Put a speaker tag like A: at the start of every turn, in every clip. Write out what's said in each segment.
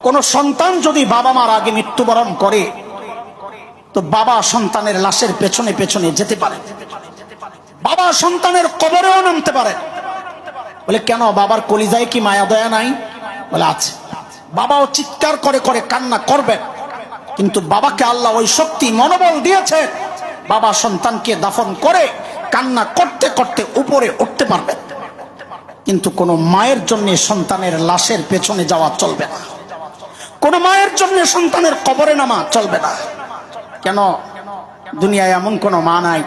A: কোন সন্তান যদি বাবা মার আগে মৃত্যুবরণ করে তো বাবা সন্তানের লাশের পেছনে পেছনে যেতে পারে, বাবা সন্তানের কবরেও নামতে পারে। বলে কেন, বাবার কলিজায় কি মায়া দয়া নাই? বলে আছে। বাবাও চিৎকার করে করে কান্না করবেন, কিন্তু বাবাকে আল্লাহ ওই শক্তি মনোবল দিয়েছে, বাবা সন্তানকে দাফন করে কান্না করতে করতে উপরে উঠতে পারবেন। কিন্তু কোন মায়ের জন্য সন্তানের লাশের পেছনে যাওয়া চলবে না, কোন মায়ের জন্য সন্তানের কবরে নামা চলবে না। কেন, দুনিয়ায় এমন কোন মা নাই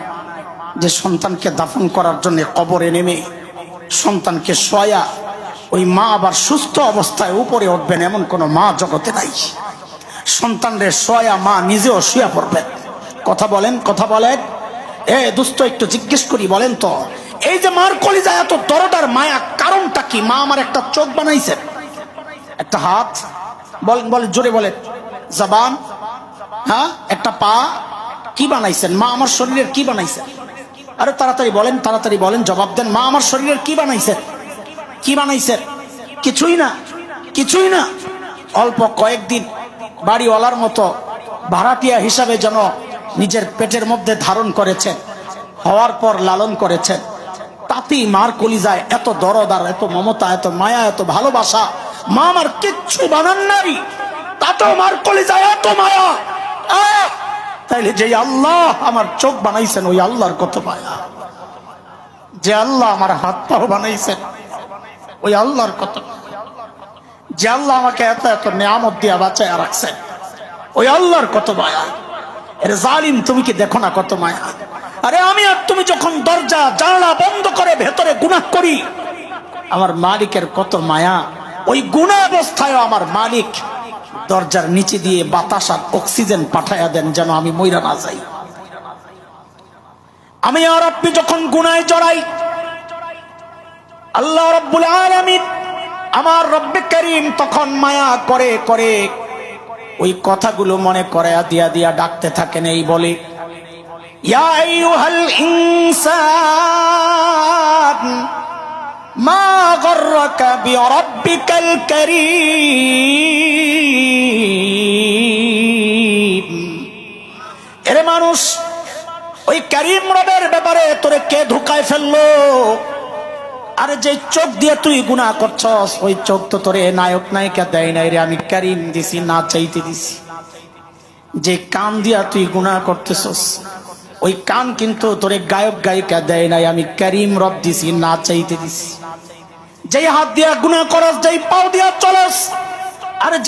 A: যে সন্তানকে দাফন করার জন্য কবরে নেমে সন্তানকে শোয়া ওই মা আবার সুস্থ অবস্থায় উপরে উঠবেন, এমন কোন মা জগতে নাই। সন্তানদের শোয়া মা নিজেও শুয়ে পড়বেন। কথা বলেন, কথা বলেন। দুস্থ একটু জিজ্ঞেস করি, বলেন তো, এই যে মার কলিজায় এত দরদার মায়া, কারণটা কি? মা আমার একটা চোখ বানাইছেন, একটা হাত, বলেন বলেন জোরে বলেন, জবান, হ্যাঁ, একটা পা, কি বানাইছেন? মা আমার শরীরের কি বানাইছেন? আরে তাড়াতাড়ি বলেন, তাড়াতাড়ি বলেন, জবাব দেন। মা আমার শরীরের কি বানাইছেন? কি বানাইছেন? কিছুই না, কিছুই না। অল্প কয়েকদিন বাড়িওয়ালার মতো ভাড়াটিয়া হিসাবে যেন নিজের পেটের মধ্যে ধারণ করেছেন, হওয়ার পর লালন করেছেন, তাতেই মার কলিজায় এত দরদ আর এত মমতা, এত মায়া, এত ভালোবাসা। মা আমার কিচ্ছু বানান নাই, তাতেও মার কলিজায় এত মায়া। তাইলে যে আল্লাহ আমার চোখ বানাইছেন ওই আল্লাহর কত মায়া, যে আল্লাহ আমার হাত পাও বানাইছেন ওই আল্লাহর কত, যে আল্লাহ আমাকে এত এত নিয়ামত দিয়া বাঁচায় রাখছেন ওই আল্লাহর কত মায়া। এর জালিম, তুমি কি দেখো না কত মায়া? আরে আমি আর তুমি যখন দরজা জানলা বন্ধ করে ভেতরে গুনাহ করি, আমার মালিকের কত মায়া। ওই গুনাহ অবস্থায় আমার মালিক দরজার নিচে দিয়ে বাতাস আর অক্সিজেন পাঠাইয়া দেন যেন আমি মইরা না যাই। আমি আর আপনি যখন গুনায় জড়াই, আল্লাহ রাব্বুল আলামিন আমার রব্বে কারীম তখন মায়া করে করে ওই কথাগুলো মনে করায়া দিয়া দিয়া ডাকতে থাকেন, এই বলে, ইয়া আইয়ুহাল ইনসান মা গররাকা বিরাব্বিকাল কারীম। এরে মানুষ, ওই কারীম রবের ব্যাপারে তোরে কে ধোঁকায় ফেললো? আরে যে চোখ দিয়ে তুই গুনাহ করছস, ওই চোখ তো তোরে নায়ক নায়িকা দেয় নাই রে, আমি কারীম দিছি, না চাইতে দিছি। যে কান দিয়া তুই গুনাহ করতেছস, ওই কান কিন্তু তোরে গায়ক গায়িকা দেয় নাই, আমি কারীম রব দিছি, না চাইতে দিছি। যেই হাত দিয়া গুনাহ করস, যেই পাও দিয়া চলস, আরে যে